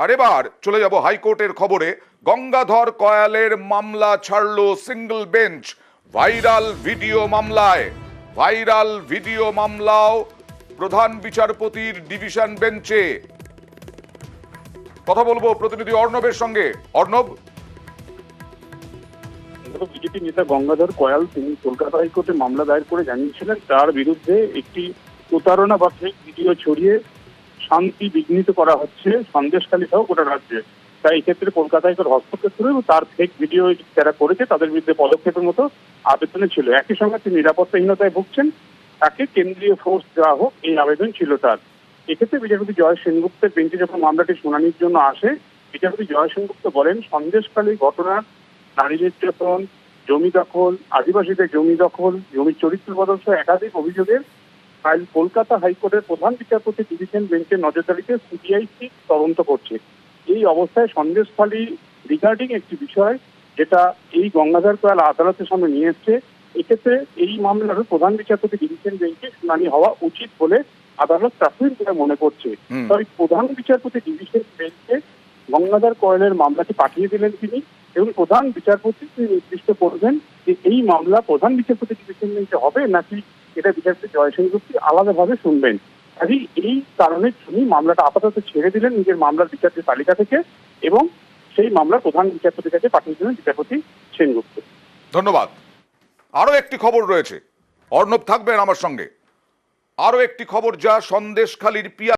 আর এবার চলে যাব হাইকোর্টের খবরে। গঙ্গাধর কয়ালের মামলা ছাড়লো সিঙ্গল বেঞ্চ। ভাইরাল ভিডিও মামলাও প্রধান বিচারপতির ডিভিশন বেঞ্চে। কথা বলবো প্রতিনিধি অর্ণবের সঙ্গে। অর্ণব, বিজেপি নেতা গঙ্গাধর কয়াল তিনি কলকাতা হাইকোর্টে মামলা দায়ের করে জানিয়েছিলেন তার বিরুদ্ধে একটি প্রতারণা বা ফেক ভিডিও ছড়িয়ে শান্তি বিঘ্নিত করা হচ্ছে সন্দেশখালী সহ গোটা রাজ্যে। তাই এই ক্ষেত্রে কলকাতা হাইকোর্ট হস্তক্ষেপ করে এবং তার ফেক ভিডিও যারা করেছে তাদের বিরুদ্ধে পদক্ষেপের মতো আবেদনে ছিল। একই সঙ্গে তিনি নিরাপত্তাহীনতায় ভুগছেন, তাকে কেন্দ্রীয় ফোর্স দেওয়া হোক এই আবেদন ছিল তার। এক্ষেত্রে বিচারপতি জয় সেনগুপ্তের বেঞ্চে যখন মামলাটি শুনানির জন্য আসে, বিচারপতি জয় সেনগুপ্ত বলেন সন্দেশখালী ঘটনা, নারী নির্যাতন, জমি দখল, আদিবাসীদের জমি দখল, জমির চরিত্র বদল সহ একাধিক অভিযোগের ফাইল কলকাতা হাইকোর্টের প্রধান বিচারপতি ডিভিশন বেঞ্চের নজরদারিতে সিবিআই তদন্ত করছে। এই অবস্থায় সন্দেশখালী রিগার্ডিং একটি বিষয় যেটা এই গঙ্গাধর কয়াল আদালতের সামনে নিয়ে এসছে, এক্ষেত্রে এই মামলার প্রধান বিচারপতি ডিভিশন বেঞ্চে শুনানি হওয়া উচিত বলে আদালত প্রাথমিকভাবে মনে করছে। তবে প্রধান বিচারপতি ডিভিশন বেঞ্চে গঙ্গাধর কয়ালের মামলাটি পাঠিয়ে দিলেন তিনি এবং প্রধান বিচারপতি নির্দিষ্ট করবেন যে এই মামলা প্রধান বিচারপতি ডিভিশন বেঞ্চে হবে নাকি এটা বিচারপতি জয় সেনগুপ্ত আলাদাভাবে শুনবেন। কাজেই এই কারণে তিনি মামলাটা আপাতত ছেড়ে দিলেন নিজের মামলার বিচারপতি তালিকা থেকে এবং সেই মামলা প্রধান বিচারপতির কাছে পাঠিয়ে দিলেন বিচারপতি সেনগুপ্ত। ধন্যবাদ। আরো একটি খবর রয়েছে, অর্ণব থাকবেন আমার সঙ্গে। আরো একটি খবর, যা সন্দেশখালীর পিয়া